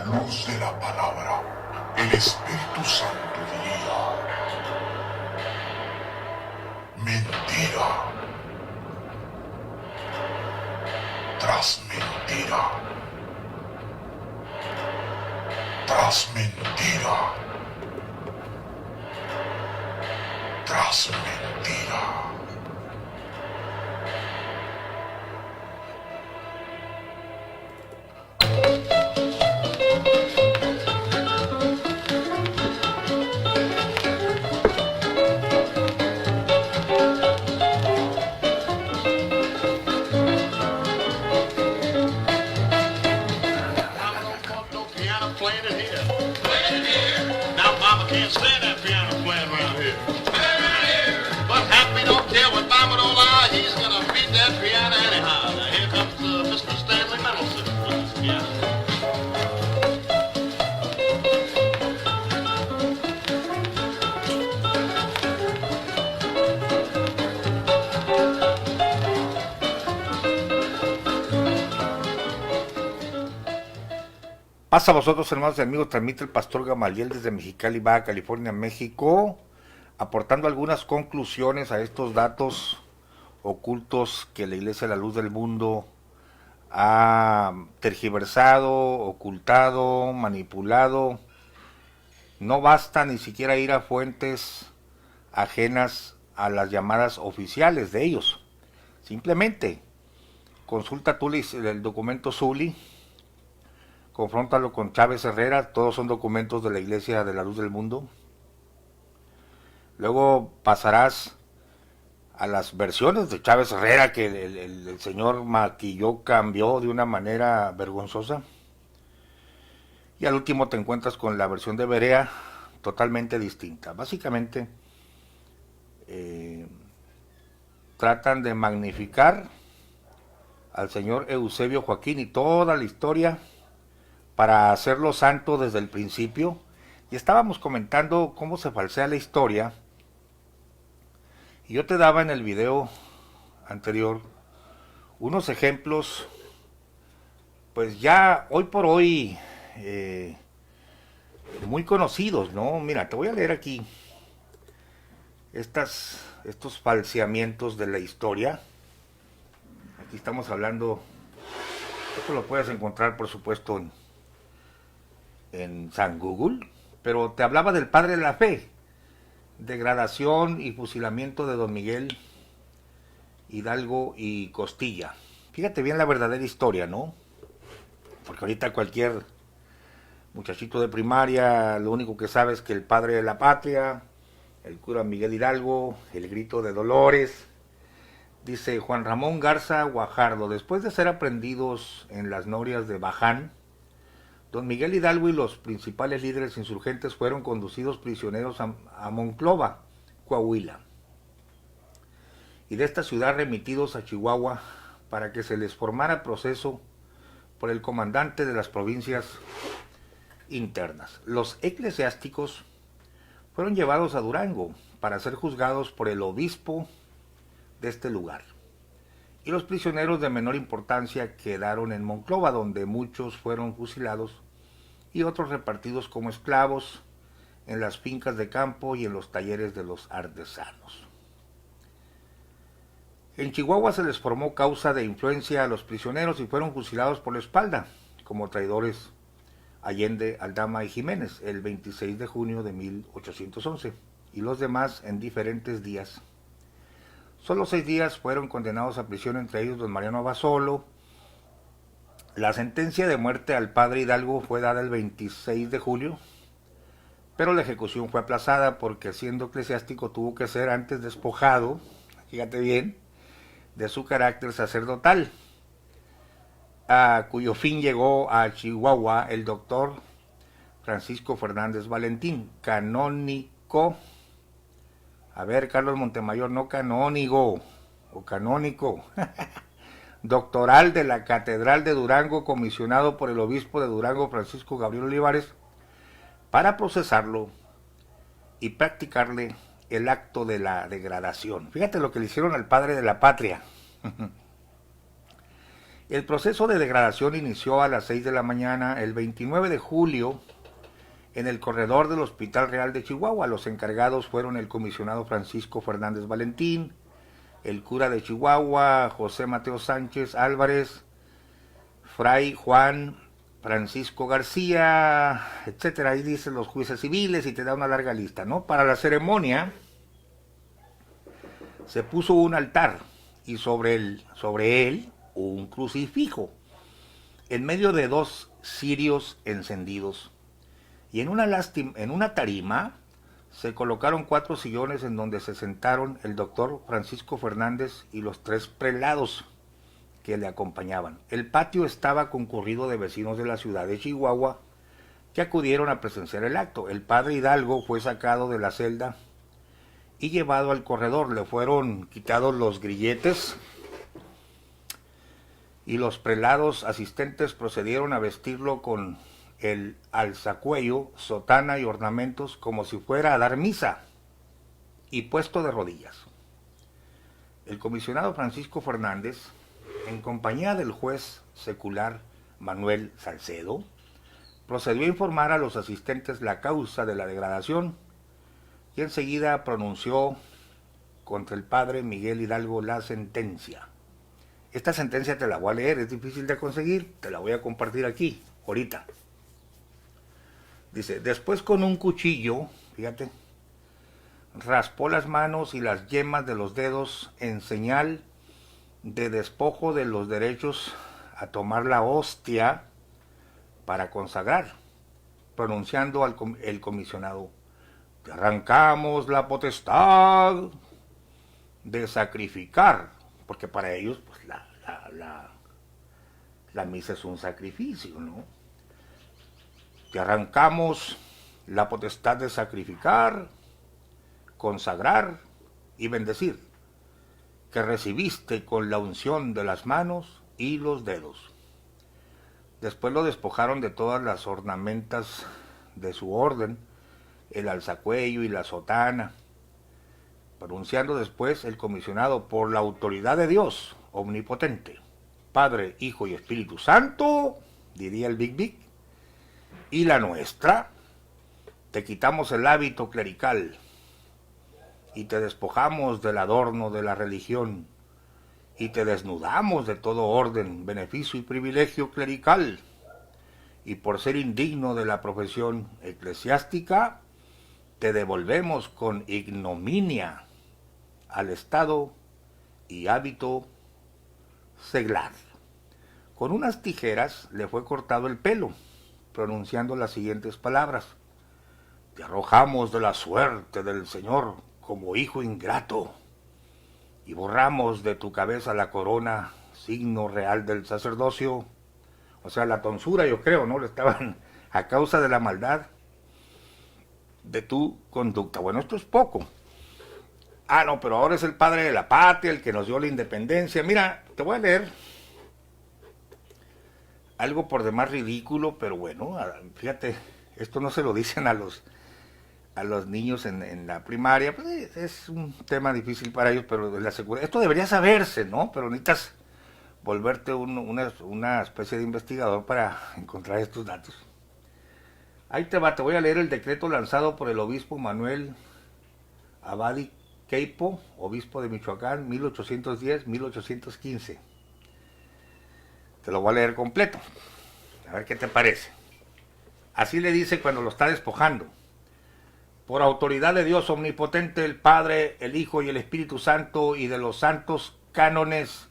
luz de la palabra, el Espíritu Santo diría: mentira tras mentira, tras mentira, tras mentira. Can't stand that piano playing around here. But Happy don't care what Mama don't lie. He's gonna beat that piano anyhow. Now here comes Mr. Stanley Mendelson with his piano. Pasa a vosotros, hermanos y amigos, transmite el pastor Gamaliel desde Mexicali, Baja California, México, aportando algunas conclusiones a estos datos ocultos que la Iglesia de la Luz del Mundo ha tergiversado, ocultado, manipulado. No basta ni siquiera ir a fuentes ajenas a las llamadas oficiales de ellos. Simplemente consulta tú el documento Zuli, confróntalo con Chávez Herrera, todos son documentos de la Iglesia de la Luz del Mundo. Luego pasarás a las versiones de Chávez Herrera que el señor maquilló, cambió de una manera vergonzosa. Y al último te encuentras con la versión de Berea, totalmente distinta. Básicamente tratan de magnificar al señor Eusebio Joaquín y toda la historia para hacerlo santo desde el principio. Y estábamos comentando cómo se falsea la historia. Y yo te daba en el video anterior unos ejemplos, pues ya hoy por hoy muy conocidos, ¿no? Mira, te voy a leer aquí estos falseamientos de la historia. Aquí estamos hablando, esto lo puedes encontrar por supuesto en San Google, pero te hablaba del padre de la fe, degradación y fusilamiento de don Miguel Hidalgo y Costilla. Fíjate bien la verdadera historia, ¿no? Porque ahorita cualquier muchachito de primaria lo único que sabe es que el padre de la patria, el cura Miguel Hidalgo, el grito de Dolores. Dice Juan Ramón Garza Guajardo: después de ser aprendidos en las norias de Baján, don Miguel Hidalgo y los principales líderes insurgentes fueron conducidos prisioneros a Monclova, Coahuila, y de esta ciudad remitidos a Chihuahua para que se les formara proceso por el comandante de las provincias internas. Los eclesiásticos fueron llevados a Durango para ser juzgados por el obispo de este lugar, y los prisioneros de menor importancia quedaron en Monclova, donde muchos fueron fusilados y otros repartidos como esclavos en las fincas de campo y en los talleres de los artesanos. En Chihuahua se les formó causa de influencia a los prisioneros y fueron fusilados por la espalda como traidores Allende, Aldama y Jiménez el 26 de junio de 1811, y los demás en diferentes días. Solo 6 días fueron condenados a prisión, entre ellos don Mariano Abasolo. La sentencia de muerte al padre Hidalgo fue dada el 26 de julio, pero la ejecución fue aplazada porque, siendo eclesiástico, tuvo que ser antes despojado, fíjate bien, de su carácter sacerdotal, a cuyo fin llegó a Chihuahua el doctor Francisco Fernández Valentín, canónico. A ver, Carlos Montemayor, no canónigo, o canónico, doctoral de la Catedral de Durango, comisionado por el obispo de Durango, Francisco Gabriel Olivares, para procesarlo y practicarle el acto de la degradación. Fíjate lo que le hicieron al padre de la patria. El proceso de degradación inició a las 6 de la mañana el 29 de julio en el corredor del Hospital Real de Chihuahua. Los encargados fueron el comisionado Francisco Fernández Valentín, el cura de Chihuahua, José Mateo Sánchez Álvarez, Fray Juan Francisco García, etcétera. Ahí dicen los jueces civiles y te da una larga lista, ¿no? Para la ceremonia se puso un altar y sobre él un crucifijo, en medio de dos cirios encendidos. Y en una tarima se colocaron 4 sillones en donde se sentaron el doctor Francisco Fernández y los 3 prelados que le acompañaban. El patio estaba concurrido de vecinos de la ciudad de Chihuahua que acudieron a presenciar el acto. El padre Hidalgo fue sacado de la celda y llevado al corredor. Le fueron quitados los grilletes y los prelados asistentes procedieron a vestirlo con el alzacuello, sotana y ornamentos como si fuera a dar misa y puesto de rodillas. El comisionado Francisco Fernández, en compañía del juez secular Manuel Salcedo, procedió a informar a los asistentes la causa de la degradación y enseguida pronunció contra el padre Miguel Hidalgo la sentencia. Esta sentencia te la voy a leer, es difícil de conseguir, te la voy a compartir aquí, ahorita. Dice, después con un cuchillo, fíjate, raspó las manos y las yemas de los dedos en señal de despojo de los derechos a tomar la hostia para consagrar, pronunciando el comisionado, te arrancamos la potestad de sacrificar, porque para ellos pues la misa es un sacrificio, ¿no? Te arrancamos la potestad de sacrificar, consagrar y bendecir, que recibiste con la unción de las manos y los dedos. Después lo despojaron de todas las ornamentas de su orden, el alzacuello y la sotana, pronunciando después el comisionado por la autoridad de Dios omnipotente, Padre, Hijo y Espíritu Santo, diría el Big Big, y la nuestra, te quitamos el hábito clerical y te despojamos del adorno de la religión y te desnudamos de todo orden, beneficio y privilegio clerical, y por ser indigno de la profesión eclesiástica, te devolvemos con ignominia al estado y hábito seglar. Con unas tijeras le fue cortado el pelo, pronunciando las siguientes palabras: te arrojamos de la suerte del Señor como hijo ingrato, y borramos de tu cabeza la corona, signo real del sacerdocio. O sea, la tonsura, yo creo, ¿no? Le estaban a causa de la maldad de tu conducta. Bueno, esto es poco. Ah, no, pero ahora es el padre de la patria, el que nos dio la independencia. Mira, te voy a leer algo por demás ridículo, pero bueno, fíjate, esto no se lo dicen a los niños en la primaria, pues es un tema difícil para ellos, pero en la secundaria, esto debería saberse, ¿no? Pero necesitas volverte una especie de investigador para encontrar estos datos. Ahí te va, te voy a leer el decreto lanzado por el obispo Manuel Abadi Queipo, obispo de Michoacán, 1810-1815. Te lo voy a leer completo, a ver qué te parece. Así le dice cuando lo está despojando: por autoridad de Dios omnipotente, el Padre, el Hijo y el Espíritu Santo, y de los santos cánones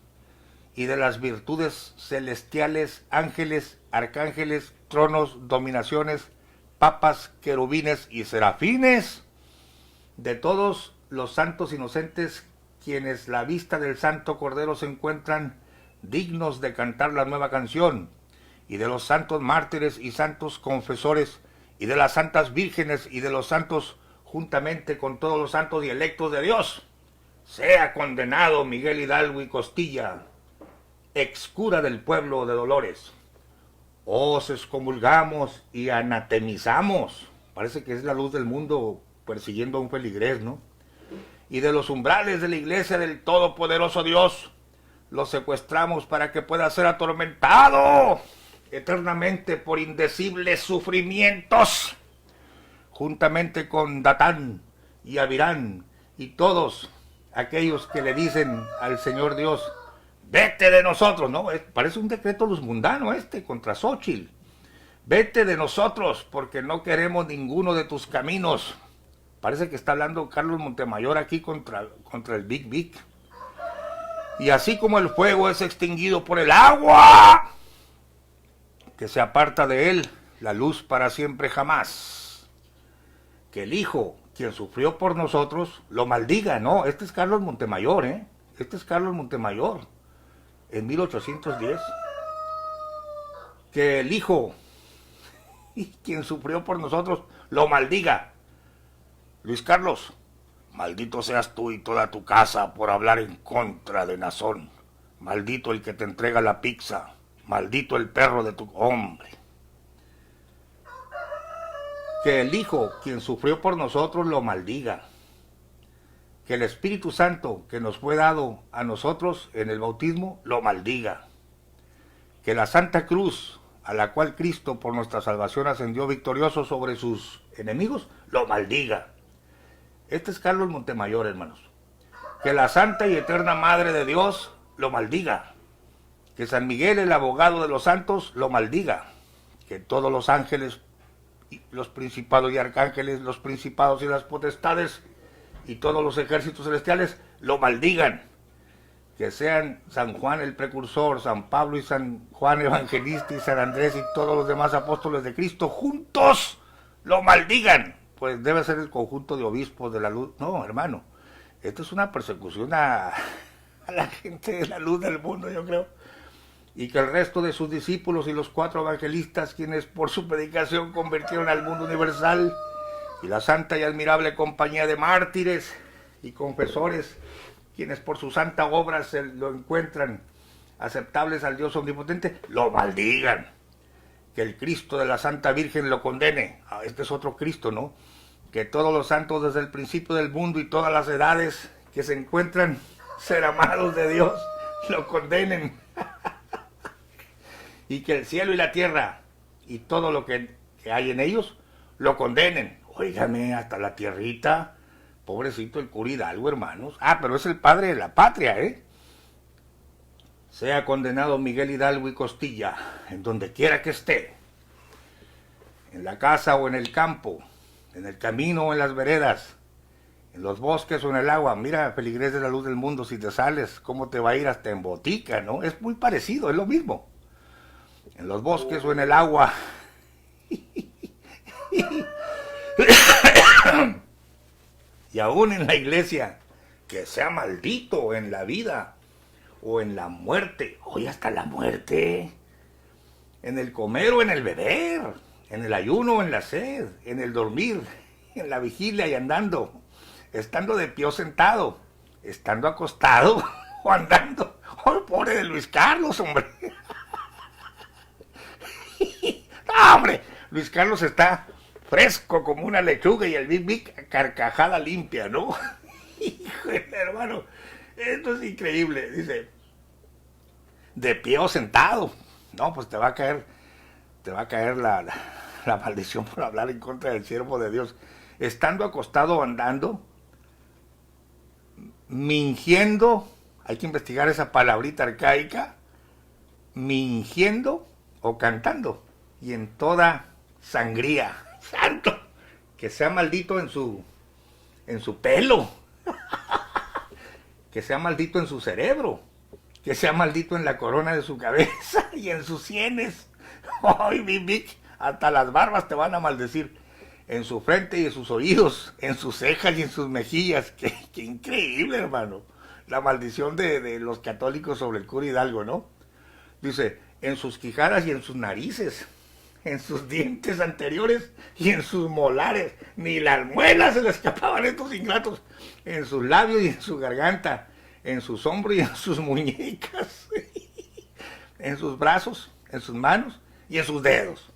y de las virtudes celestiales, ángeles, arcángeles, tronos, dominaciones, papas, querubines y serafines, de todos los santos inocentes, quienes la vista del Santo Cordero se encuentran dignos de cantar la nueva canción, y de los santos mártires y santos confesores, y de las santas vírgenes y de los santos, juntamente con todos los santos y electos de Dios, sea condenado Miguel Hidalgo y Costilla, excura del pueblo de Dolores. Os excomulgamos y anatemizamos, parece que es la luz del mundo persiguiendo a un feligrés, ¿no? Y de los umbrales de la iglesia del todopoderoso Dios, lo secuestramos para que pueda ser atormentado eternamente por indecibles sufrimientos, juntamente con Datán y Abirán y todos aquellos que le dicen al Señor Dios, vete de nosotros, ¿no? Parece un decreto mundano contra Xóchitl. Vete de nosotros porque no queremos ninguno de tus caminos. Parece que está hablando Carlos Montemayor aquí contra el Big Big. Y así como el fuego es extinguido por el agua, que se aparta de él la luz para siempre jamás. Que el Hijo, quien sufrió por nosotros, lo maldiga. No, este es Carlos Montemayor, Este es Carlos Montemayor, en 1810. Que el Hijo, quien sufrió por nosotros, lo maldiga. Luis Carlos, maldito seas tú y toda tu casa por hablar en contra de Nazón. Maldito el que te entrega la pizza. Maldito el perro de tu hombre. Que el Hijo, quien sufrió por nosotros, lo maldiga. Que el Espíritu Santo, que nos fue dado a nosotros en el bautismo, lo maldiga. Que la Santa Cruz, a la cual Cristo por nuestra salvación ascendió victorioso sobre sus enemigos, lo maldiga. Este es Carlos Montemayor, hermanos. Que la Santa y Eterna Madre de Dios lo maldiga. Que San Miguel, el abogado de los santos, lo maldiga. Que todos los ángeles, los principados y arcángeles, los principados y las potestades y todos los ejércitos celestiales lo maldigan. Que sean San Juan el precursor, San Pablo y San Juan evangelista y San Andrés y todos los demás apóstoles de Cristo juntos lo maldigan. Pues debe ser el conjunto de obispos de la luz. No, hermano, esto es una persecución a la gente de la luz del mundo, yo creo. Y que el resto de sus discípulos y los 4 evangelistas, quienes por su predicación convirtieron al mundo universal, y la santa y admirable compañía de mártires y confesores, quienes por su santa obra se lo encuentran aceptables al Dios omnipotente, lo maldigan. Que el Cristo de la Santa Virgen lo condene. Este es otro Cristo, ¿no? Que todos los santos desde el principio del mundo y todas las edades que se encuentran ser amados de Dios, lo condenen. Y que el cielo y la tierra y todo lo que hay en ellos lo condenen. Óigame, hasta la tierrita. Pobrecito el cura Hidalgo, hermanos. Pero es el padre de la patria, Sea condenado Miguel Hidalgo y Costilla, en donde quiera que esté, en la casa o en el campo, en el camino o en las veredas, en los bosques o en el agua. Mira, feligrés de la luz del mundo, si te sales, cómo te va a ir hasta en botica, ¿no? Es muy parecido, es lo mismo. En los bosques o en el agua. Y aún en la iglesia, que sea maldito en la vida o en la muerte. Hoy hasta la muerte. En el comer o en el beber, en el ayuno o en la sed, en el dormir, en la vigilia y andando, estando de pie o sentado, estando acostado o andando. ¡Oh, pobre de Luis Carlos, hombre! ¡No, hombre! Luis Carlos está fresco como una lechuga y el Big Big carcajada limpia, ¿no? Híjole, hermano, esto es increíble. Dice, de pie o sentado. No, pues te va a caer la maldición por hablar en contra del siervo de Dios. Estando acostado o andando, mingiendo, hay que investigar esa palabrita arcaica, mingiendo o cantando, y en toda sangría. ¡Santo! Que sea maldito en su pelo, que sea maldito en su cerebro, que sea maldito en la corona de su cabeza y en sus sienes. ¡Ay, Bibi! Hasta las barbas te van a maldecir. En su frente y en sus oídos, en sus cejas y en sus mejillas. ¡Qué increíble, hermano! La maldición de los católicos sobre el cura Hidalgo, ¿no? Dice, en sus quijadas y en sus narices, en sus dientes anteriores y en sus molares. Ni las muelas se le escapaban a estos ingratos. En sus labios y en su garganta, en sus hombros y en sus muñecas, en sus brazos, en sus manos y en sus dedos.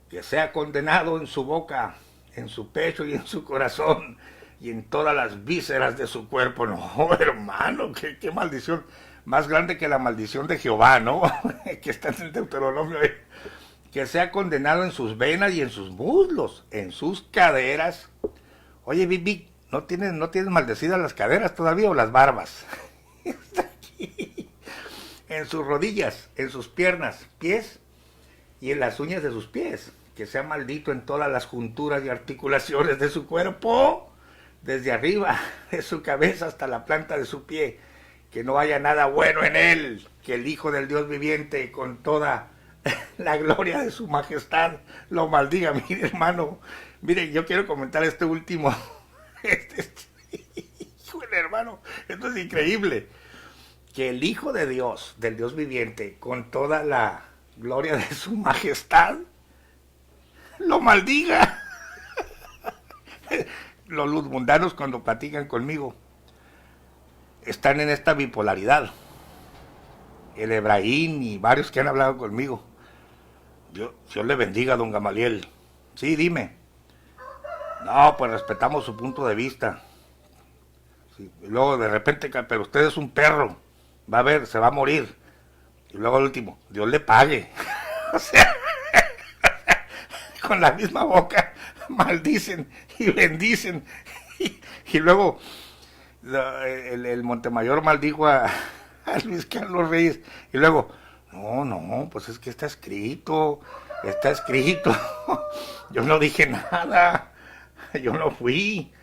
Que sea condenado en su boca, en su pecho y en su corazón y en todas las vísceras de su cuerpo. No, hermano, qué maldición. más grande que la maldición de Jehová, ¿no? Que está en el Deuteronomio, que sea condenado en sus venas y en sus muslos, en sus caderas. Oye, Vic, ¿no tienes maldecidas las caderas todavía o las barbas? Está aquí. En sus rodillas, en sus piernas, pies y en las uñas de sus pies. Que sea maldito en todas las junturas y articulaciones de su cuerpo, desde arriba de su cabeza hasta la planta de su pie. Que no haya nada bueno en él, que el Hijo del Dios viviente, con toda la gloria de su majestad, lo maldiga. Mire, hermano, mire, yo quiero comentar este último. Híjole, hermano, esto es increíble. Que el Hijo de Dios, del Dios viviente, con toda la gloria de su majestad, lo maldiga. Los luzmundanos, cuando platican conmigo, están en esta bipolaridad. El Ebrahim y varios que han hablado conmigo. Dios le bendiga, don Gamaliel. Sí, dime. No, pues respetamos su punto de vista. Sí, y luego de repente, pero usted es un perro. Va a ver, se va a morir. Y luego al último, Dios le pague. O sea, con la misma boca maldicen y bendicen. Y luego el Montemayor maldijo a Luis Carlos Reyes. Y luego, no, pues es que está escrito. Yo no dije nada. Yo no fui.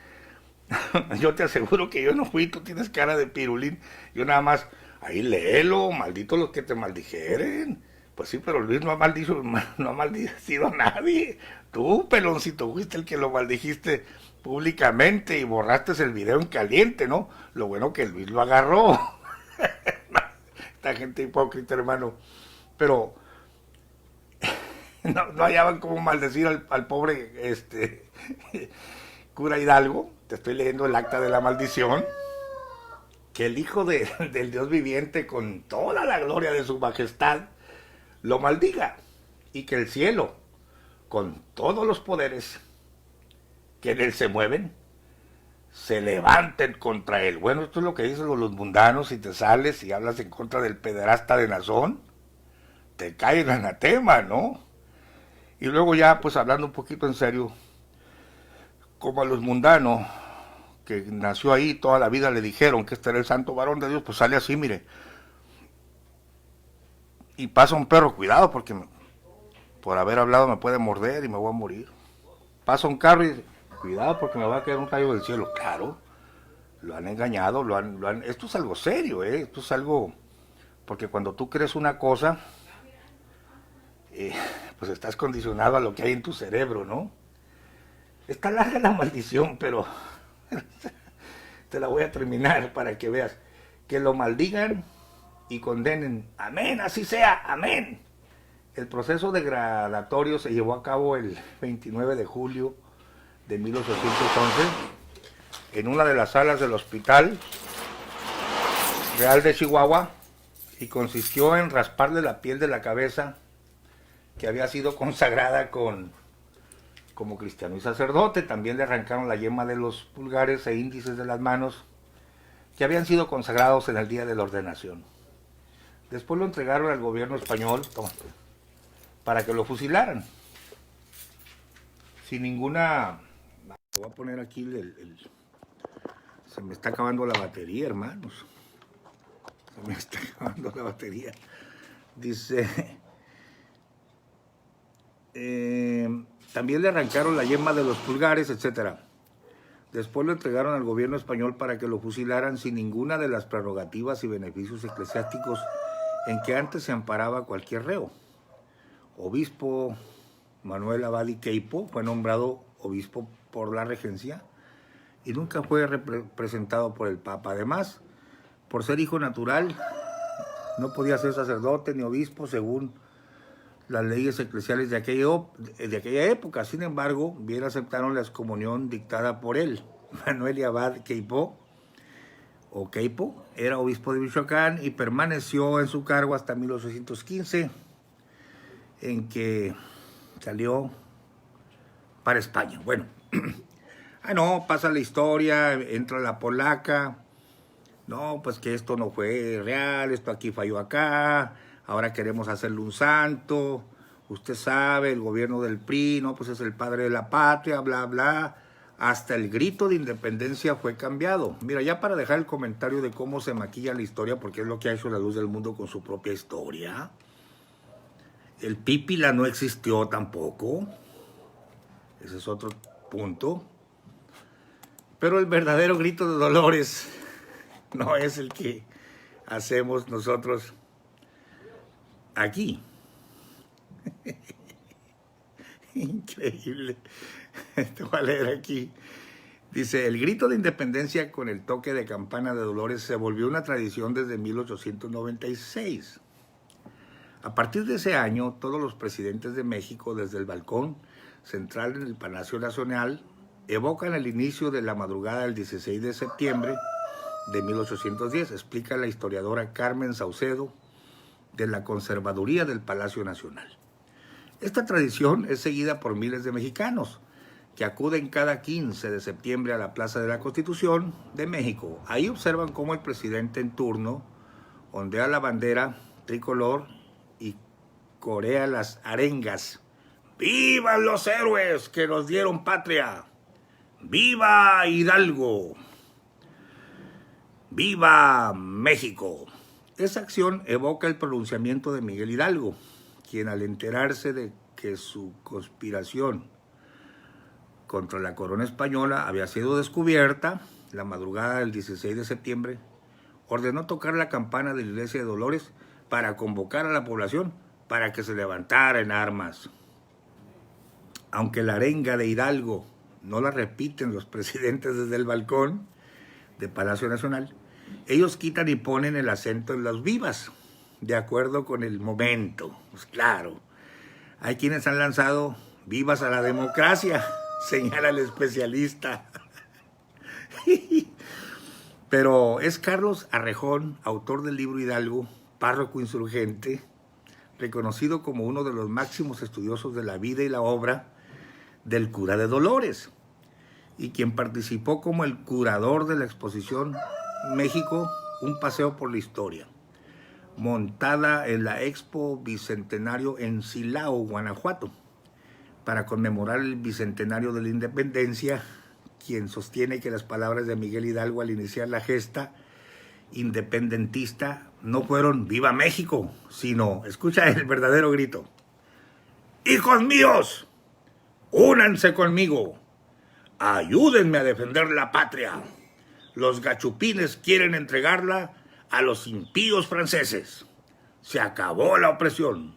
Yo te aseguro que yo no fui. Tú tienes cara de pirulín. Yo nada más, ahí léelo, maldito los que te maldijeren. Pues sí, pero Luis no ha maldecido a nadie. Tú, peloncito, fuiste el que lo maldijiste públicamente y borraste el video en caliente, ¿no? Lo bueno que Luis lo agarró. Esta gente hipócrita, hermano. Pero no hallaban cómo maldecir al pobre cura Hidalgo. Te estoy leyendo el acta de la maldición. Que el Hijo del Dios viviente, con toda la gloria de su majestad, lo maldiga. Y que el cielo, con todos los poderes que en él se mueven, se levanten contra él. Bueno, esto es lo que dicen los mundanos. Si te sales y hablas en contra del pederasta de Nazón, te cae el anatema, ¿no? Y luego ya, pues hablando un poquito en serio, como a los mundanos, que nació ahí, toda la vida le dijeron que este era el santo varón de Dios, pues sale así, mire. Y pasa un perro, cuidado, porque por haber hablado me puede morder y me voy a morir. Pasa un carro y dice, cuidado porque me va a caer un rayo del cielo. Claro, lo han engañado, esto es algo serio, esto es algo, porque cuando tú crees una cosa, pues estás condicionado a lo que hay en tu cerebro, ¿no? Está larga la maldición, pero te la voy a terminar para que veas. Que lo maldigan y condenen. Amén, así sea, amén. El proceso degradatorio se llevó a cabo el 29 de julio de 1811 en una de las salas del Hospital Real de Chihuahua y consistió en rasparle la piel de la cabeza que había sido consagrada como cristiano y sacerdote. También le arrancaron la yema de los pulgares e índices de las manos que habían sido consagrados en el día de la ordenación. Después lo entregaron al gobierno español para que lo fusilaran. Sin ninguna... Voy a poner aquí se me está acabando la batería, hermanos. Se me está acabando la batería. Dice... también le arrancaron la yema de los pulgares, etc. Después lo entregaron al gobierno español para que lo fusilaran sin ninguna de las prerrogativas y beneficios eclesiásticos en que antes se amparaba cualquier reo. Obispo Manuel Abadi Queipo fue nombrado obispo por la regencia y nunca fue representado por el Papa. Además, por ser hijo natural, no podía ser sacerdote ni obispo según las leyes eclesiales de aquella época. Sin embargo, bien aceptaron la excomunión dictada por él. Manuel Abad Queipo, o Queipo, era obispo de Michoacán y permaneció en su cargo hasta 1815, en que salió para España. Bueno, pasa la historia, entra la polaca, no, pues que esto no fue real, esto aquí falló acá, ahora queremos hacerle un santo, usted sabe, el gobierno del PRI, no, pues es el padre de la patria, bla, bla. Hasta el grito de independencia fue cambiado. Mira, ya para dejar el comentario de cómo se maquilla la historia, porque es lo que ha hecho la luz del mundo con su propia historia. El pípila no existió tampoco. Ese es otro punto. Pero el verdadero grito de Dolores no es el que hacemos nosotros aquí. Increíble. Te voy a leer aquí. Dice, el grito de independencia con el toque de campana de Dolores se volvió una tradición desde 1896. A partir de ese año, todos los presidentes de México, desde el balcón central en el Palacio Nacional, evocan el inicio de la madrugada del 16 de septiembre de 1810, explica la historiadora Carmen Saucedo de la Conservaduría del Palacio Nacional. Esta tradición es seguida por miles de mexicanos que acuden cada 15 de septiembre a la Plaza de la Constitución de México. Ahí observan cómo el presidente en turno ondea la bandera tricolor y corea las arengas. ¡Vivan los héroes que nos dieron patria! ¡Viva Hidalgo! ¡Viva México! Esa acción evoca el pronunciamiento de Miguel Hidalgo, quien al enterarse de que su conspiración contra la corona española había sido descubierta, la madrugada del 16 de septiembre, ordenó tocar la campana de la iglesia de Dolores para convocar a la población para que se levantara en armas. Aunque la arenga de Hidalgo no la repiten los presidentes desde el balcón de Palacio Nacional, ellos quitan y ponen el acento en las vivas, de acuerdo con el momento. Pues claro, hay quienes han lanzado vivas a la democracia, señala el especialista. Pero es Carlos Arrejón, autor del libro Hidalgo, párroco insurgente, reconocido como uno de los máximos estudiosos de la vida y la obra del cura de Dolores, y quien participó como el curador de la exposición México, un paseo por la historia, montada en la Expo Bicentenario en Silao, Guanajuato, para conmemorar el Bicentenario de la Independencia, quien sostiene que las palabras de Miguel Hidalgo al iniciar la gesta independentista no fueron ¡Viva México!, sino, escucha el verdadero grito: ¡Hijos míos! ¡Únanse conmigo! ¡Ayúdenme a defender la patria! Los gachupines quieren entregarla a los impíos franceses. Se acabó la opresión.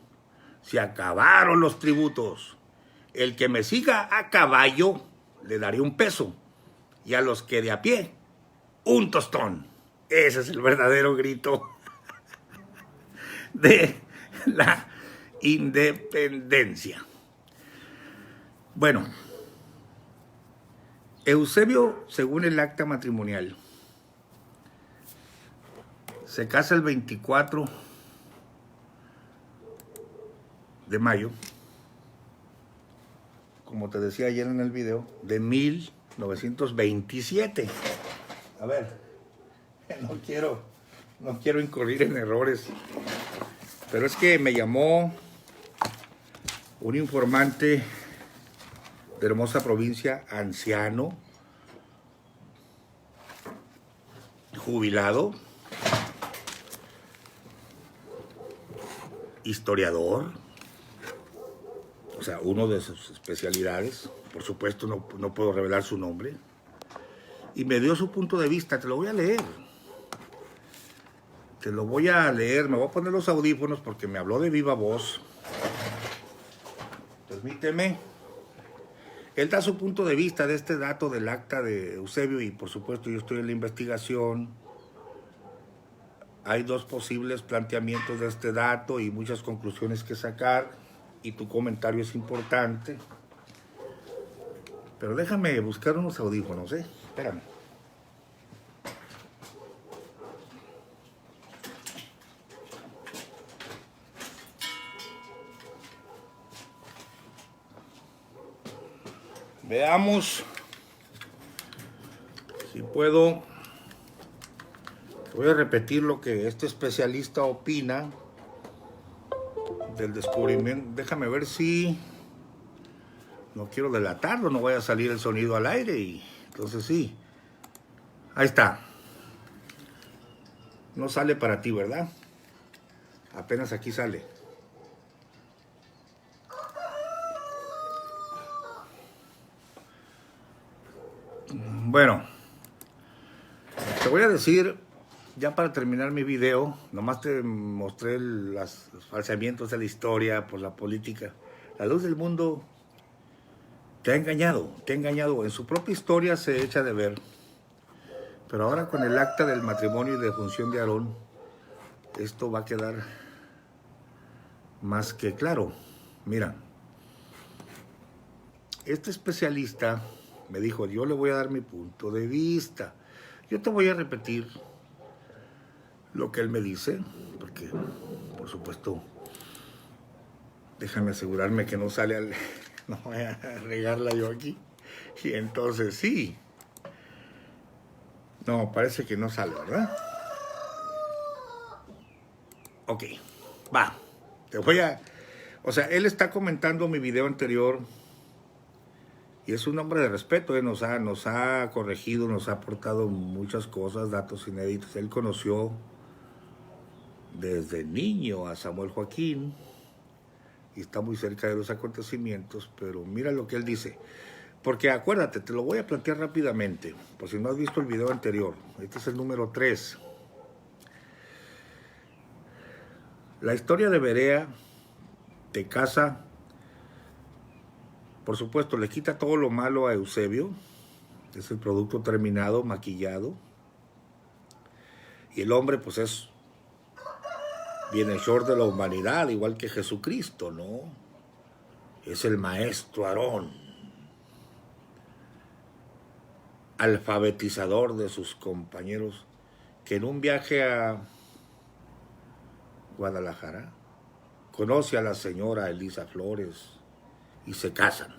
Se acabaron los tributos. El que me siga a caballo le daré un peso, y a los que de a pie, un tostón. Ese es el verdadero grito de la independencia. Bueno, Eusebio, según el acta matrimonial, se casa el 24 de mayo, como te decía ayer en el video, de 1927. A ver, no quiero incurrir en errores, pero es que me llamó un informante de hermosa provincia, anciano, jubilado, historiador, o sea, uno de sus especialidades, por supuesto no puedo revelar su nombre, y me dio su punto de vista. Te lo voy a leer, me voy a poner los audífonos porque me habló de viva voz. Permíteme. Él da su punto de vista de este dato del acta de Eusebio, y por supuesto yo estoy en la investigación. Hay dos posibles planteamientos de este dato y muchas conclusiones que sacar, y tu comentario es importante. Pero déjame buscar unos audífonos, espérame. Veamos si puedo Voy a repetir lo que este especialista opina del descubrimiento. Déjame ver si... No quiero delatarlo, no vaya a salir el sonido al aire y entonces sí. Ahí está. No sale para ti, ¿verdad? Apenas aquí sale. Bueno, te voy a decir, ya para terminar mi video, nomás te mostré los falseamientos de la historia por la política. La luz del mundo te ha engañado, te ha engañado. En su propia historia se echa de ver. Pero ahora con el acta del matrimonio y de función de Aarón, esto va a quedar más que claro. Mira, este especialista me dijo, yo le voy a dar mi punto de vista. Yo te voy a repetir lo que él me dice, porque, por supuesto, déjame asegurarme que no sale al... No voy a regarla yo aquí. Y entonces sí. No, parece que no sale, ¿verdad? Ok, va. Te voy a... O sea, él está comentando mi video anterior y es un hombre de respeto, nos ha corregido, nos ha aportado muchas cosas, datos inéditos. Él conoció desde niño a Samuel Joaquín y está muy cerca de los acontecimientos, pero mira lo que él dice. Porque acuérdate, te lo voy a plantear rápidamente, por si no has visto el video anterior. Este es el número 3. La historia de Berea te casa, por supuesto, le quita todo lo malo a Eusebio, es el producto terminado, maquillado, y el hombre pues es bienhechor de la humanidad, igual que Jesucristo, ¿no? Es el maestro Aarón, alfabetizador de sus compañeros, que en un viaje a Guadalajara conoce a la señora Elisa Flores y se casan.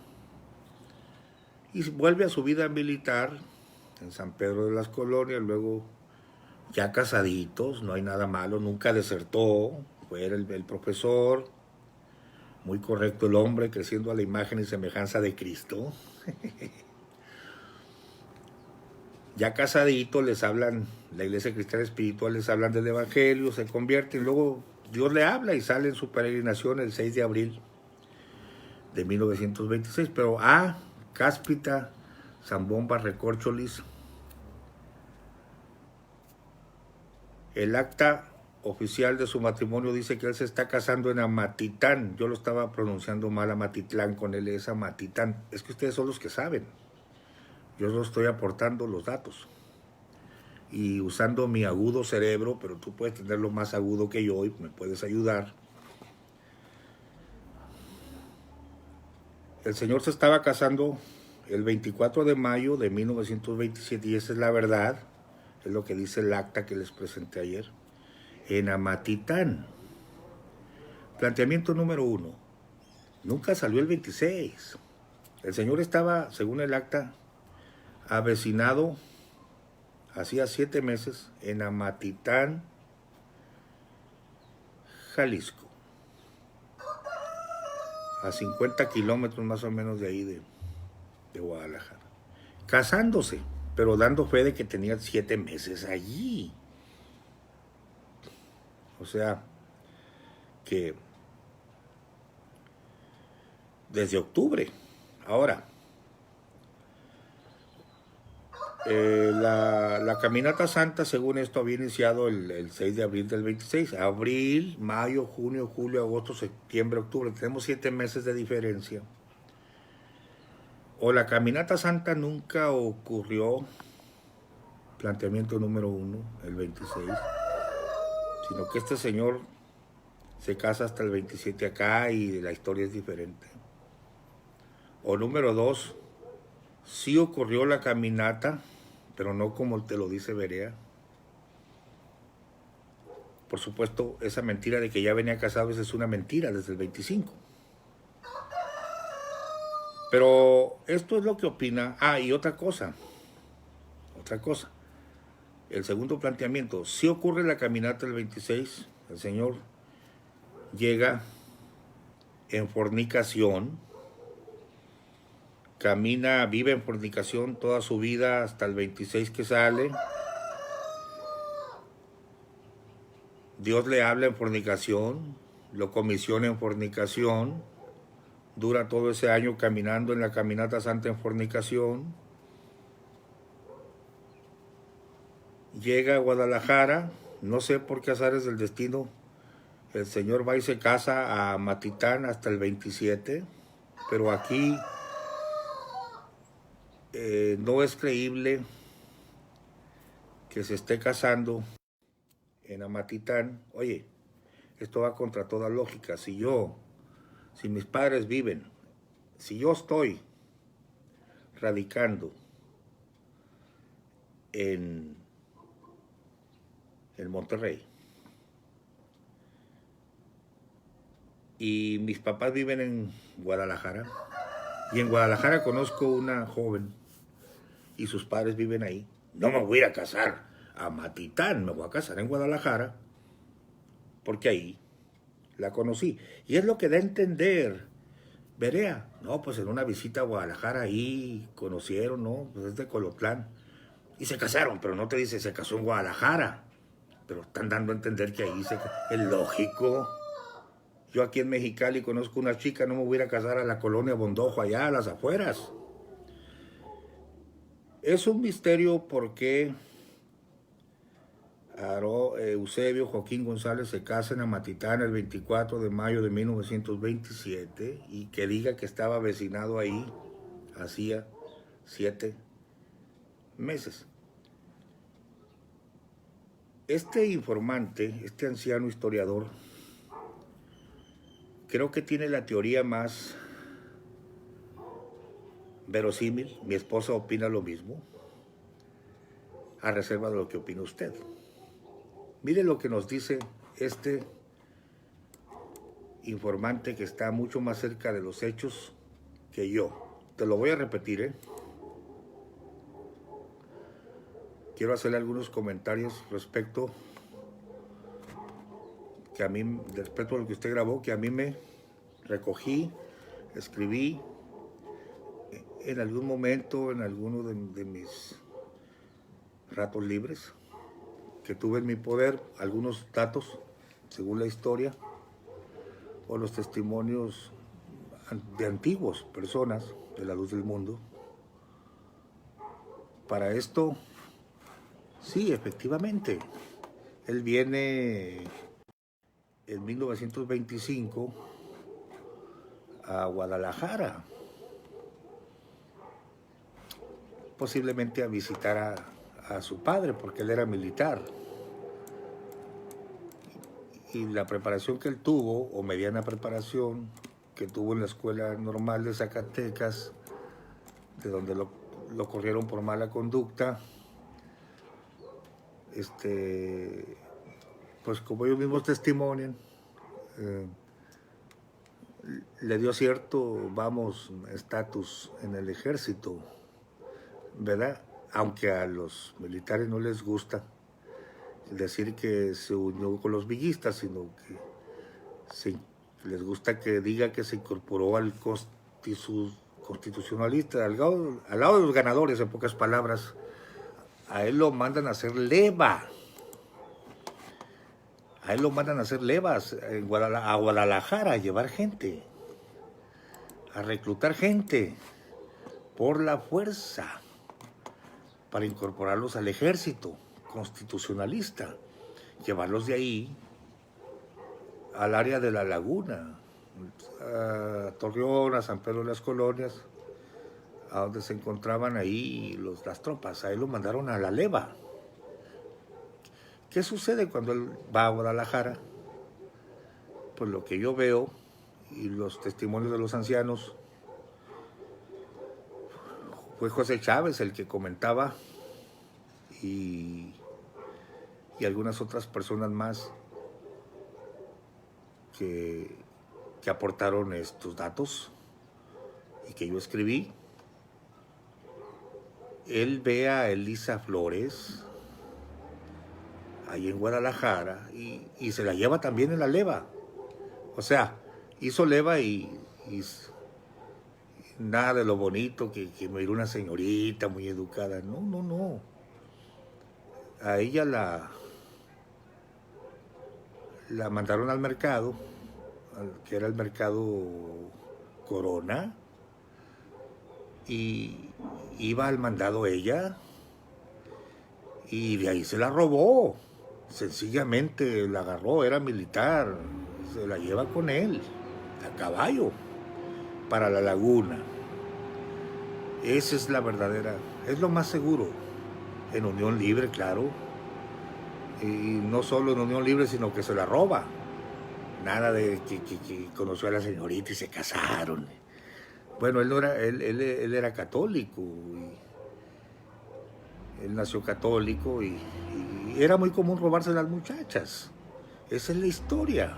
Y vuelve a su vida militar en San Pedro de las Colonias, luego ya casaditos, no hay nada malo, nunca desertó, fue el profesor, muy correcto el hombre, creciendo a la imagen y semejanza de Cristo. Ya casaditos les hablan, la Iglesia Cristiana Espiritual les hablan del Evangelio, se convierten, luego Dios le habla y sale en su peregrinación el 6 de abril de 1926, pero Cáspita, Zambomba, Recórcholis, el acta oficial de su matrimonio dice que él se está casando en Amatitán. Yo lo estaba pronunciando mal, Amatitlán, con él es Amatitán. Es que ustedes son los que saben. Yo no estoy aportando los datos. Y usando mi agudo cerebro, pero tú puedes tenerlo más agudo que yo y me puedes ayudar. El señor se estaba casando el 24 de mayo de 1927 y esa es la verdad. Es lo que dice el acta que les presenté ayer. En Amatitán. Planteamiento número 1. Nunca salió el 26. El señor estaba, según el acta, avecinado hacía 7 meses en Amatitán, Jalisco. A 50 kilómetros más o menos de ahí de Guadalajara. Casándose, pero dando fe de que tenía 7 meses allí. O sea, que desde octubre. Ahora, la caminata santa, según esto, había iniciado el 6 de abril del 26. Abril, mayo, junio, julio, agosto, septiembre, octubre. Tenemos 7 meses de diferencia. O la caminata santa nunca ocurrió, planteamiento número 1, el 26, sino que este señor se casa hasta el 27 acá y la historia es diferente. O número 2, sí ocurrió la caminata, pero no como te lo dice Berea. Por supuesto, esa mentira de que ya venía casado, esa es una mentira desde el 25. Pero esto es lo que opina. Y otra cosa. el segundo planteamiento, si ocurre la caminata del 26, el Señor llega en fornicación, camina, vive en fornicación toda su vida hasta el 26 que sale. Dios le habla en fornicación, lo comisiona en fornicación, dura todo ese año caminando en la caminata santa en fornicación. Llega a Guadalajara, no sé por qué azares del destino, el Señor va y se casa a Matitán hasta el 27, pero aquí no es creíble que se esté casando en Amatitán. Oye, esto va contra toda lógica. Si mis padres viven, si yo estoy radicando en Monterrey y mis papás viven en Guadalajara, y en Guadalajara conozco una joven y sus padres viven ahí, no me voy a ir a casar a Matitán, me voy a casar en Guadalajara porque ahí la conocí. Y es lo que da a entender Berea. No, pues en una visita a Guadalajara ahí conocieron, ¿no? Pues es de Colotlán. Y se casaron, pero no te dice se casó en Guadalajara. Pero están dando a entender que ahí es lógico. Yo aquí en Mexicali conozco una chica, no me voy a ir a casar a la colonia Bondojo, allá a las afueras. Es un misterio por qué Eusebio Joaquín González se casa en Amatitán el 24 de mayo de 1927 y que diga que estaba vecinado ahí hacía 7 meses. Este informante, este anciano historiador, creo que tiene la teoría más verosímil. Mi esposa opina lo mismo, a reserva de lo que opina usted. Mire lo que nos dice este informante que está mucho más cerca de los hechos que yo. Te lo voy a repetir, ¿eh? Quiero hacerle algunos comentarios respecto a lo que usted grabó, que a mí me recogí, escribí en algún momento, en alguno de mis ratos libres, que tuve en mi poder, algunos datos, según la historia, o los testimonios de antiguas personas de la luz del mundo. Para esto, sí, efectivamente, él viene en 1925 a Guadalajara, posiblemente a visitar a su padre, porque él era militar. Y la preparación que él tuvo, o mediana preparación, que tuvo en la Escuela Normal de Zacatecas, de donde lo corrieron por mala conducta, pues como ellos mismos testimonian, le dio cierto, estatus en el ejército, ¿verdad? Aunque a los militares no les gusta decir que se unió con los villistas, sino que les gusta que diga que se incorporó al constitucionalista, al lado de los ganadores, en pocas palabras. A él lo mandan a hacer leva. A él lo mandan a hacer levas a Guadalajara, a llevar gente, a reclutar gente por la fuerza, para incorporarlos al ejército constitucionalista, llevarlos de ahí al área de la Laguna, a Torreón, a San Pedro de las Colonias, a donde se encontraban ahí las tropas. A él lo mandaron a la leva. ¿Qué sucede cuando él va a Guadalajara? Pues lo que yo veo y los testimonios de los ancianos, fue José Chávez el que comentaba, y algunas otras personas más que aportaron estos datos y que yo escribí. Él ve a Elisa Flores ahí en Guadalajara y se la lleva también en la leva. O sea, hizo leva y nada de lo bonito que me dio una señorita muy educada. No, no, no. A ella la mandaron al mercado, que era el mercado Corona, y iba al mandado ella, y de ahí se la robó. Sencillamente la agarró, era militar, se la lleva con él, a caballo, para la laguna. Esa es la verdadera, es lo más seguro. En unión libre, claro. Y no solo en unión libre, sino que se la roba. Nada de que conoció a la señorita y se casaron. Bueno, él no era, él era católico. Él nació católico y era muy común robarse a las muchachas. Esa es la historia.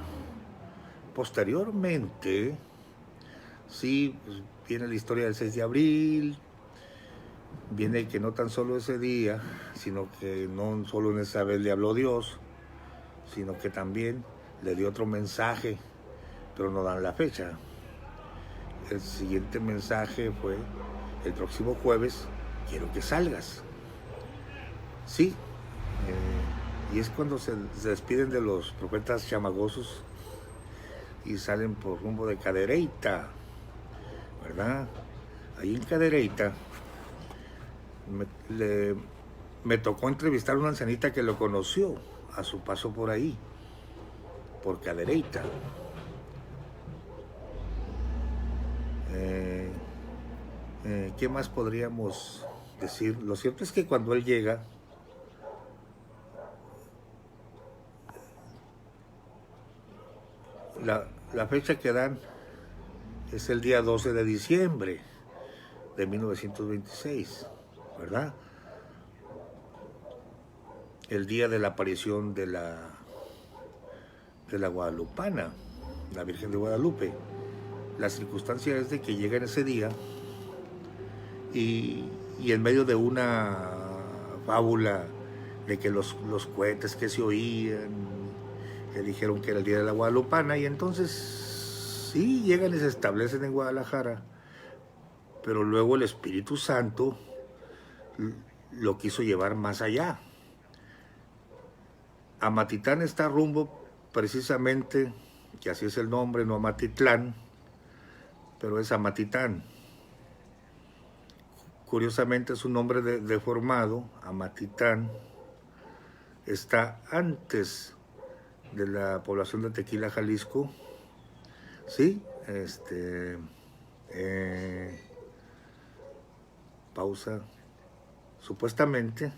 Posteriormente, sí, pues, viene la historia del 6 de abril, viene que no tan solo ese día, sino que no solo en esa vez le habló Dios, sino que también le dio otro mensaje, pero no dan la fecha. El siguiente mensaje fue: el próximo jueves quiero que salgas. Sí, y es cuando se despiden de los profetas chamagosos y salen por rumbo de Cadereyta, ¿verdad? Ahí en Cadereyta me tocó entrevistar a una ancianita que lo conoció a su paso por ahí, por Cadereyta. ¿Qué más podríamos decir? Lo cierto es que cuando él llega, la fecha que dan es el día 12 de diciembre de 1926, ¿verdad? El día de la aparición de la Guadalupana, la Virgen de Guadalupe. La circunstancia es de que llega en ese día y en medio de una fábula de que los cohetes que se oían, que dijeron que era el día de la Guadalupana, y entonces sí llegan y se establecen en Guadalajara, pero luego el Espíritu Santo lo quiso llevar más allá. Amatitán está rumbo precisamente, que así es el nombre, no Amatitlán, pero es Amatitán. Curiosamente es un nombre deformado. Amatitán está antes de la población de Tequila, Jalisco. Sí, pausa. Supuestamente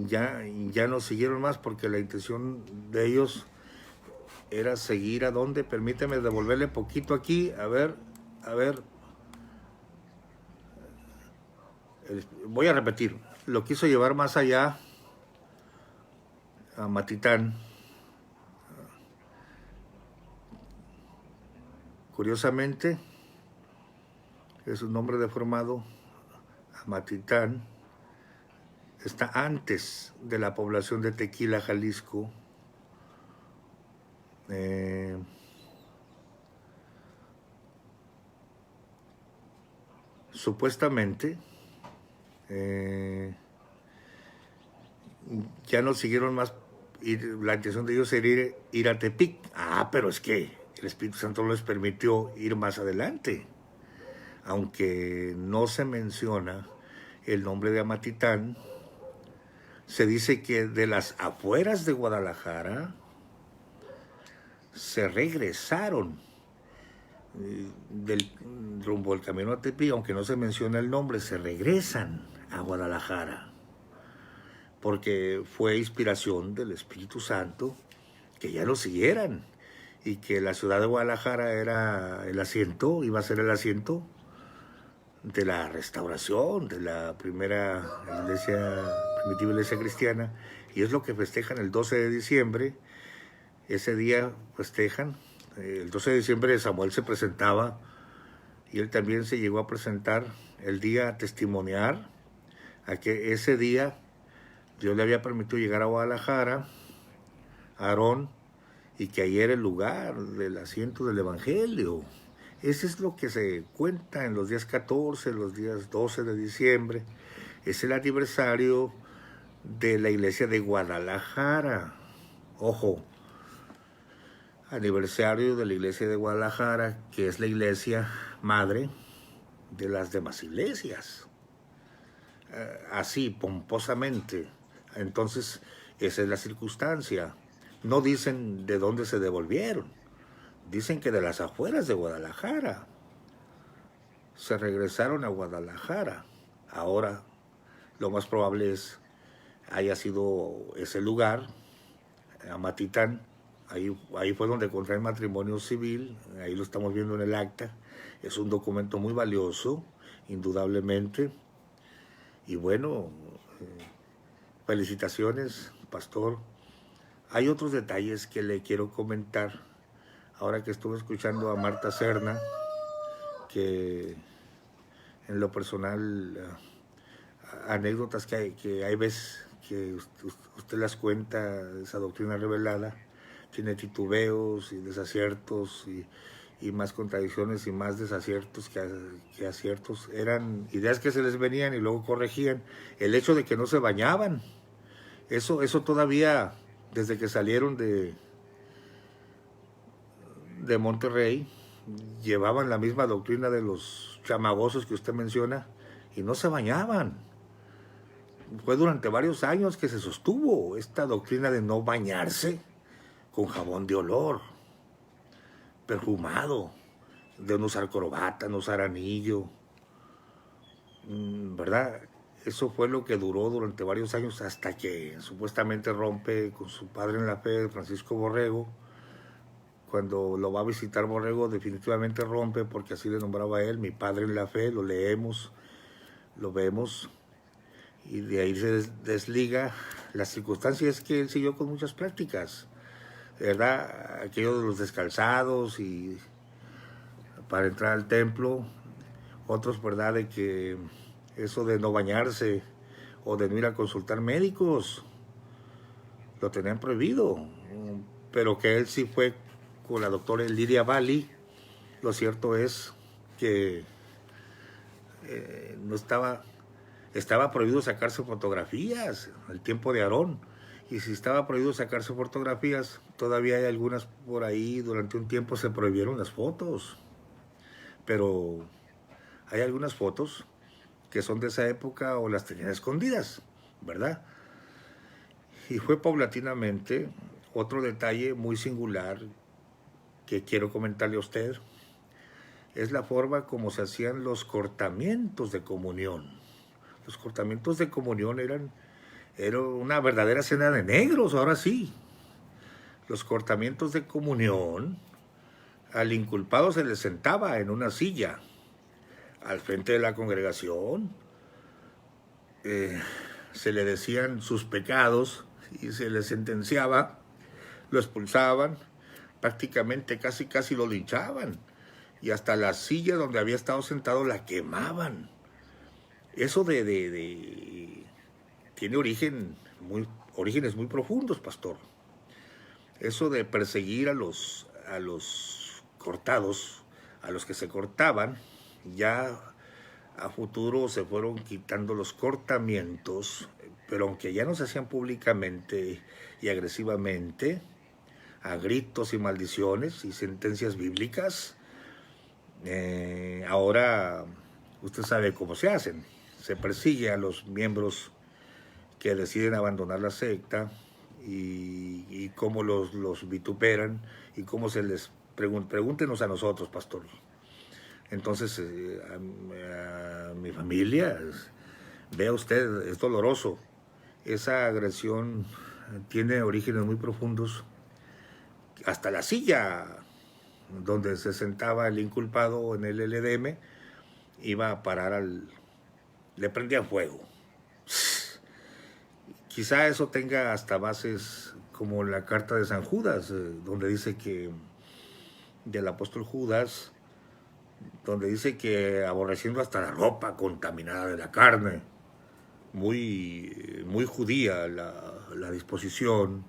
ya no siguieron más porque la intención de ellos era seguir a donde. Permíteme devolverle poquito aquí, a ver. Voy a repetir, lo quiso llevar más allá, a Matitán. Curiosamente, es un nombre deformado. Amatitán está antes de la población de Tequila, Jalisco. Supuestamente ya no siguieron más. La intención de ellos era ir a Tepic. Pero es que el Espíritu Santo no les permitió ir más adelante, aunque no se menciona el nombre de Amatitán. Se dice que de las afueras de Guadalajara se regresaron rumbo al camino a Tepic, aunque no se menciona el nombre, se regresan a Guadalajara porque fue inspiración del Espíritu Santo que ya lo siguieran y que la ciudad de Guadalajara era el asiento, iba a ser el asiento de la restauración de la primera primitiva iglesia cristiana, y es lo que festejan el 12 de diciembre. Ese día festejan, el 12 de diciembre Samuel se presentaba y él también se llegó a presentar el día a testimoniar a que ese día Dios le había permitido llegar a Guadalajara, a Aarón, y que ahí era el lugar del asiento del Evangelio. Ese es lo que se cuenta en los días 14, los días 12 de diciembre. Es el aniversario de la iglesia de Guadalajara. Ojo, aniversario de la iglesia de Guadalajara, que es la iglesia madre de las demás iglesias. Así, pomposamente. Entonces, esa es la circunstancia. No dicen de dónde se devolvieron. Dicen que de las afueras de Guadalajara. Se regresaron a Guadalajara. Ahora, lo más probable es haya sido ese lugar, Amatitán. Ahí fue donde contraen matrimonio civil. Ahí lo estamos viendo en el acta. Es un documento muy valioso, indudablemente. Y bueno, felicitaciones, pastor. Hay otros detalles que le quiero comentar. Ahora que estuve escuchando a Marta Serna, que en lo personal, anécdotas que hay veces que usted las cuenta, esa doctrina revelada, tiene titubeos y desaciertos y más contradicciones y más desaciertos que aciertos. Eran ideas que se les venían y luego corregían. El hecho de que no se bañaban, eso todavía, desde que salieron de Monterrey, llevaban la misma doctrina de los chamagosos que usted menciona y no se bañaban. Fue durante varios años que se sostuvo esta doctrina de no bañarse con jabón de olor, perfumado, de no usar corbata, no usar anillo, ¿verdad? Eso fue lo que duró durante varios años hasta que supuestamente rompe con su padre en la fe, Francisco Borrego. Cuando lo va a visitar Borrego, definitivamente rompe, porque así le nombraba a él, mi padre en la fe. Lo leemos, lo vemos, y de ahí se desliga. La circunstancia es que él siguió con muchas prácticas, ¿verdad? Aquello de los descalzados y para entrar al templo, otros, ¿verdad?, de que eso de no bañarse o de no ir a consultar médicos lo tenían prohibido, pero que él sí fue con la doctora Lidia Bali. Lo cierto es que no estaba prohibido sacarse fotografías el tiempo de Aarón, y si estaba prohibido sacarse fotografías, todavía hay algunas por ahí. Durante un tiempo se prohibieron las fotos, pero hay algunas fotos que son de esa época o las tenían escondidas, ¿verdad? Y fue paulatinamente. Otro detalle muy singular que quiero comentarle a usted es la forma como se hacían los cortamientos de comunión. Los cortamientos de comunión eran una verdadera cena de negros, ahora sí. Los cortamientos de comunión, al inculpado se le sentaba en una silla al frente de la congregación, se le decían sus pecados y se le sentenciaba, lo expulsaban, prácticamente casi lo linchaban, y hasta la silla donde había estado sentado la quemaban. Eso tiene orígenes muy profundos, pastor. Eso de perseguir a los cortados, a los que se cortaban, ya a futuro se fueron quitando los cortamientos, pero aunque ya no se hacían públicamente y agresivamente, a gritos y maldiciones y sentencias bíblicas, ahora usted sabe cómo se hacen. Se persigue a los miembros que deciden abandonar la secta y cómo los vituperan y cómo se les pregúntenos a nosotros, pastor. Entonces, a mi familia, vea usted, es doloroso. Esa agresión tiene orígenes muy profundos. Hasta la silla donde se sentaba el inculpado en el LDM iba a parar le prendían fuego. Quizá eso tenga hasta bases como la carta de San Judas, donde dice que, del apóstol Judas, donde dice que aborreciendo hasta la ropa contaminada de la carne, muy judía la disposición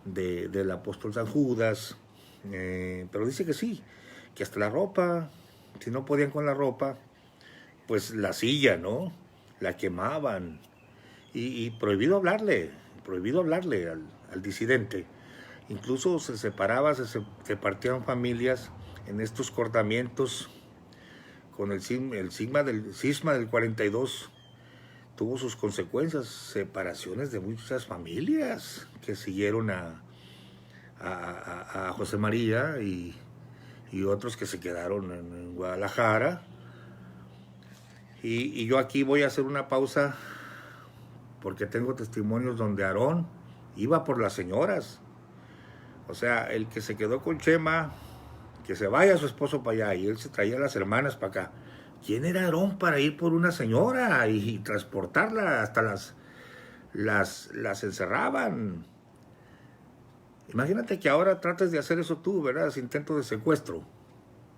del apóstol San Judas, pero dice que sí, que hasta la ropa, si no podían con la ropa, pues la silla, ¿no? La quemaban, y prohibido hablarle al disidente. Incluso se separaba, se partían familias en estos cortamientos con el cisma del 42. Tuvo sus consecuencias, separaciones de muchas familias que siguieron a José María y otros que se quedaron en Guadalajara. Y yo aquí voy a hacer una pausa porque tengo testimonios donde Aarón iba por las señoras. O sea, el que se quedó con Chema, que se vaya su esposo para allá, y él se traía a las hermanas para acá. ¿Quién era Aarón para ir por una señora y transportarla? Hasta las encerraban. Imagínate que ahora trates de hacer eso tú, ¿verdad? Ese intento de secuestro.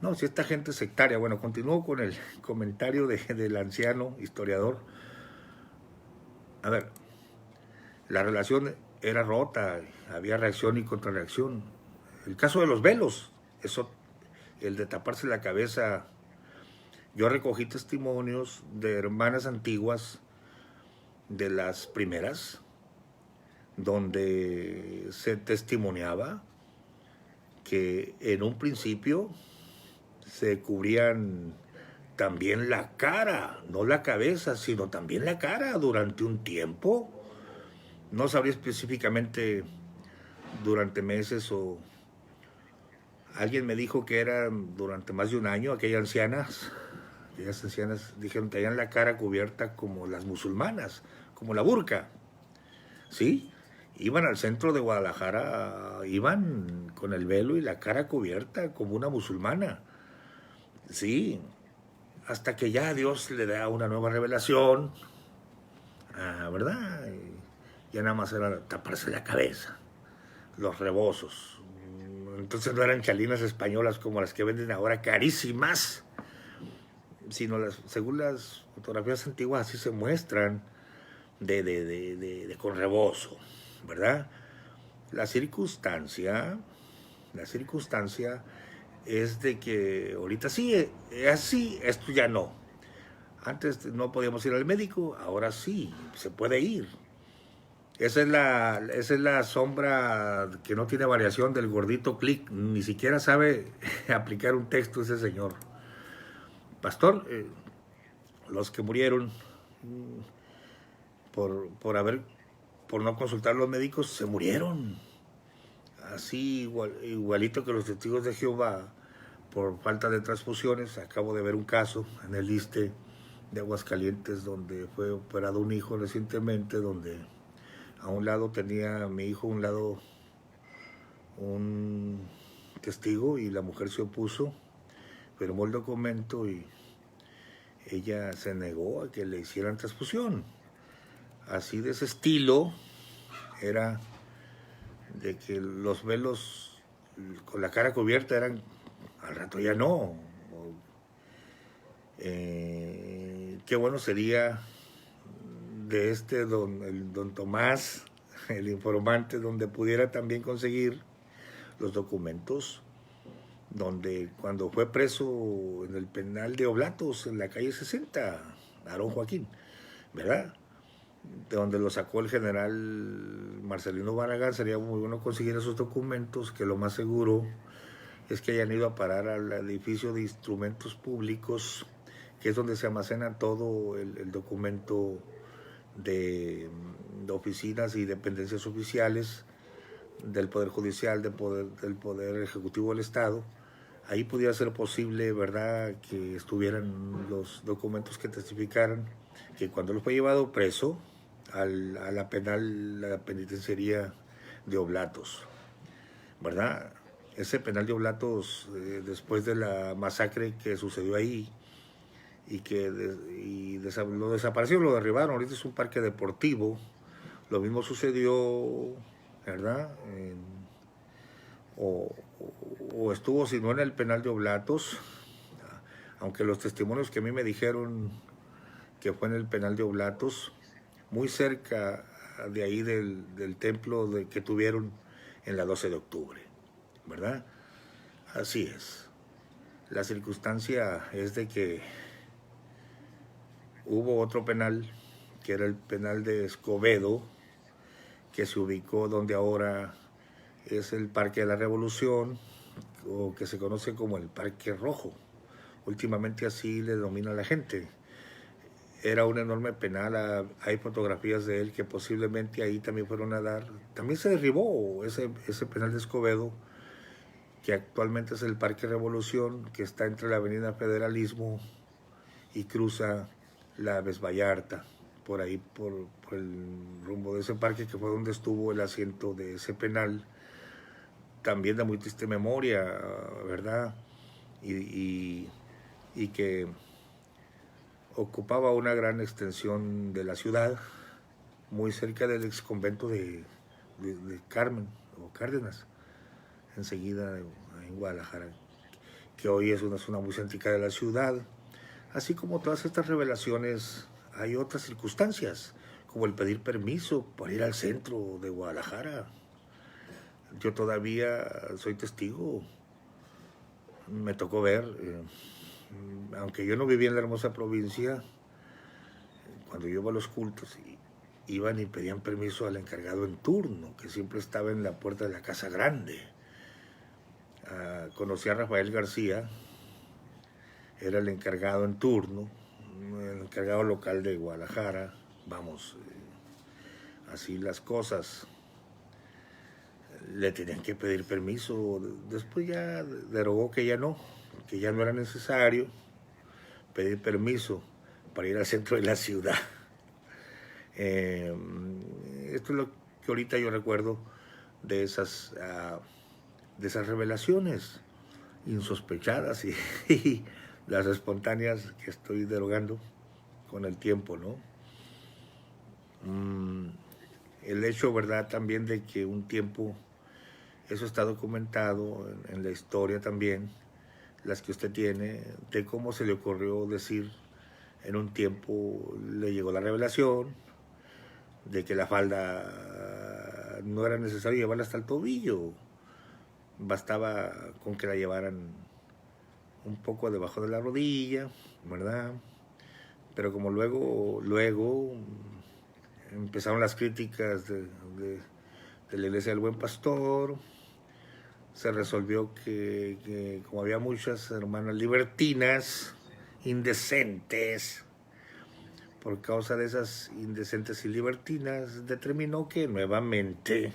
No, si esta gente es sectaria. Bueno, continúo con el comentario del anciano historiador. A ver, la relación era rota, había reacción y contrarreacción. El caso de los velos, eso, el de taparse la cabeza. Yo recogí testimonios de hermanas antiguas, de las primeras, donde se testimoniaba que en un principio se cubrían también la cara, no la cabeza, sino también la cara durante un tiempo. No sabría específicamente durante meses o... Alguien me dijo que era durante más de un año. Aquellas ancianas dijeron que tenían la cara cubierta como las musulmanas, como la burka. ¿Sí? Iban al centro de Guadalajara, iban con el velo y la cara cubierta como una musulmana. Sí, hasta que ya Dios le da una nueva revelación, ¿verdad? Y ya nada más era taparse la cabeza, los rebozos. Entonces no eran chalinas españolas como las que venden ahora, carísimas, sino según las fotografías antiguas así se muestran, con rebozo, ¿verdad? La circunstancia es de que ahorita sí, así, esto ya no. Antes no podíamos ir al médico, ahora sí, se puede ir. Esa es la sombra que no tiene variación del gordito Click, ni siquiera sabe aplicar un texto ese señor. Pastor, los que murieron por no consultar a los médicos, se murieron. Así igualito que los testigos de Jehová, por falta de transfusiones. Acabo de ver un caso en el ISSSTE de Aguascalientes, donde fue operado un hijo recientemente, donde a un lado tenía mi hijo, a un lado un testigo, y la mujer se opuso, firmó el documento y ella se negó a que le hicieran transfusión. Así de ese estilo era de que los velos con la cara cubierta eran, al rato ya no. Qué bueno sería de el don Tomás, el informante, donde pudiera también conseguir los documentos, donde cuando fue preso en el penal de Oblatos, en la calle 60, Aarón Joaquín, ¿verdad?, de donde lo sacó el general Marcelino Barragán. Sería muy bueno conseguir esos documentos, que lo más seguro es que hayan ido a parar al edificio de instrumentos públicos, que es donde se almacena todo el documento de oficinas y dependencias oficiales del Poder Judicial, del Poder Ejecutivo del Estado. Ahí pudiera ser posible, ¿verdad?, que estuvieran los documentos que testificaran que cuando lo fue llevado preso a la penitenciaría de Oblatos, ¿verdad? Ese penal de Oblatos, después de la masacre que sucedió ahí, y que lo desapareció, lo derribaron. Ahorita es un parque deportivo. Lo mismo sucedió, ¿verdad?, o estuvo, si no en el penal de Oblatos, aunque los testimonios que a mí me dijeron que fue en el penal de Oblatos, muy cerca de ahí del templo que tuvieron en la 12 de octubre, ¿verdad? Así es. La circunstancia es de que hubo otro penal, que era el penal de Escobedo, que se ubicó donde ahora es el Parque de la Revolución, o que se conoce como el Parque Rojo. Últimamente así le denomina la gente. Era un enorme penal, hay fotografías de él que posiblemente ahí también fueron a dar. También se derribó ese penal de Escobedo, que actualmente es el Parque Revolución, que está entre la Avenida Federalismo y cruza la Aves Vallarta, por ahí, por el rumbo de ese parque, que fue donde estuvo el asiento de ese penal, también de muy triste memoria, ¿verdad? Y que ocupaba una gran extensión de la ciudad, muy cerca del ex convento de Carmen o Cárdenas, enseguida en Guadalajara, que hoy es una zona muy céntrica de la ciudad. Así como todas estas revelaciones, hay otras circunstancias, como el pedir permiso para ir al centro de Guadalajara. Yo todavía soy testigo, me tocó ver, aunque yo no vivía en la hermosa provincia, cuando yo iba a los cultos, iban y pedían permiso al encargado en turno, que siempre estaba en la puerta de la Casa Grande. Conocí a Rafael García, era el encargado en turno, el encargado local de Guadalajara. Vamos, así las cosas. Le tenían que pedir permiso. Después ya derogó que ya no era necesario pedir permiso para ir al centro de la ciudad. Esto es lo que ahorita yo recuerdo de esas revelaciones insospechadas y las espontáneas que estoy derogando con el tiempo, ¿no? El hecho, ¿verdad?, también de que un tiempo, eso está documentado en la historia también, las que usted tiene, de cómo se le ocurrió decir en un tiempo, le llegó la revelación de que la falda no era necesario llevarla hasta el tobillo, bastaba con que la llevaran un poco debajo de la rodilla, ¿verdad? Pero como luego empezaron las críticas de la Iglesia del Buen Pastor, se resolvió que como había muchas hermanas libertinas, indecentes, por causa de esas indecentes y libertinas, determinó que nuevamente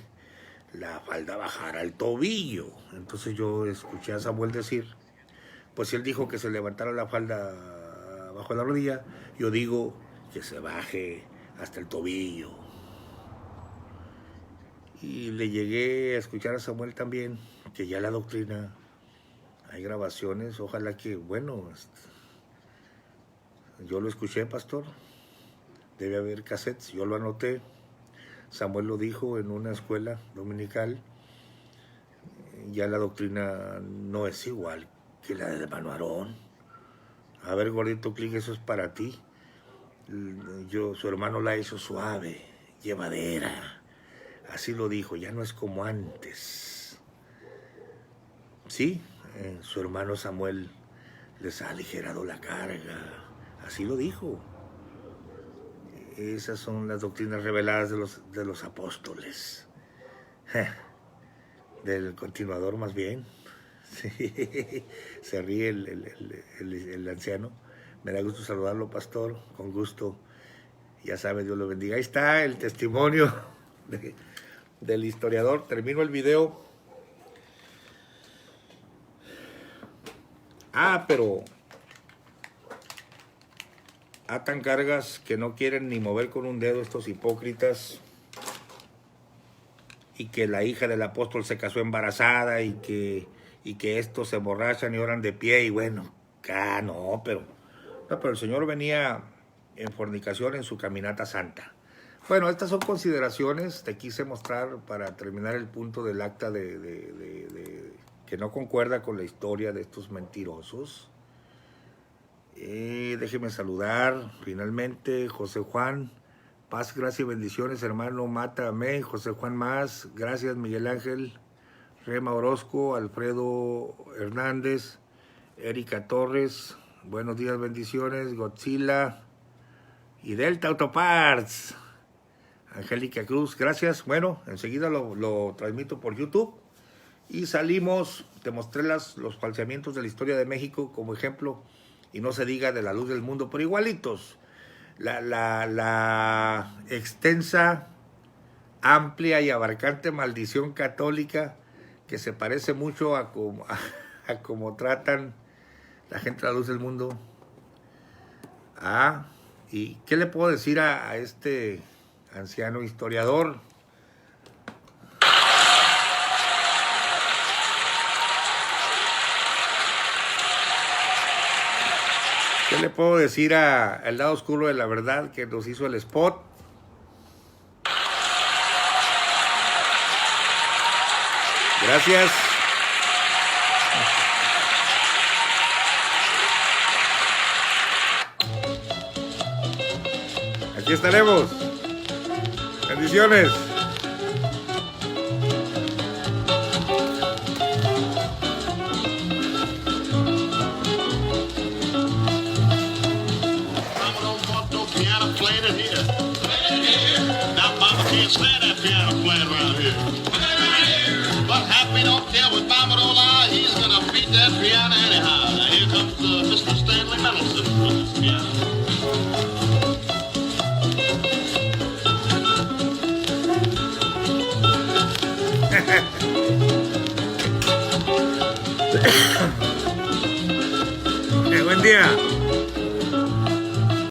la falda bajara al tobillo. Entonces yo escuché a Samuel decir, pues si él dijo que se levantara la falda bajo la rodilla, yo digo que se baje hasta el tobillo. Y le llegué a escuchar a Samuel también, que ya la doctrina, hay grabaciones, ojalá que, bueno, yo lo escuché, pastor, debe haber cassettes, yo lo anoté, Samuel lo dijo en una escuela dominical, ya la doctrina no es igual que la del hermano Aarón. A ver, gordito Click, eso es para ti. Su hermano la hizo suave, llevadera. Así lo dijo, ya no es como antes. Sí, su hermano Samuel les ha aligerado la carga. Así lo dijo. Esas son las doctrinas reveladas de los apóstoles. Del continuador más bien. Sí, se ríe el anciano. Me da gusto saludarlo, pastor, con gusto. Ya sabe, Dios lo bendiga. Ahí está el testimonio del historiador. Termino el video. Pero atan cargas que no quieren ni mover con un dedo estos hipócritas, y que la hija del apóstol se casó embarazada y que estos se emborrachan y oran de pie, y bueno, pero el Señor venía en fornicación en su caminata santa. Bueno, estas son consideraciones, te quise mostrar para terminar el punto del acta que no concuerda con la historia de estos mentirosos. Déjeme saludar finalmente José Juan Paz, gracias y bendiciones, hermano Mata, amén. José Juan Más, gracias Miguel Ángel. Rema Orozco, Alfredo Hernández, Erika Torres, buenos días, bendiciones. Godzilla y Delta Autoparts. Angélica Cruz, gracias. Bueno, enseguida lo transmito por YouTube. Y salimos, te mostré los falseamientos de la historia de México como ejemplo, y no se diga de la luz del mundo, pero igualitos. La extensa, amplia y abarcante maldición católica que se parece mucho a cómo tratan la gente de la luz del mundo. ¿Y qué le puedo decir a este anciano historiador? ¿Qué le puedo decir al lado oscuro de la verdad que nos hizo el spot? Gracias. Aquí estaremos. Bendiciones. Mama don't want no piano playing in here. Now Mama can't stand that piano playing around here. But Happy don't care what Mama don't lie. He's gonna beat that piano anyhow. Now here comes Mr. Stanley Mendelson with his piano. Buen día.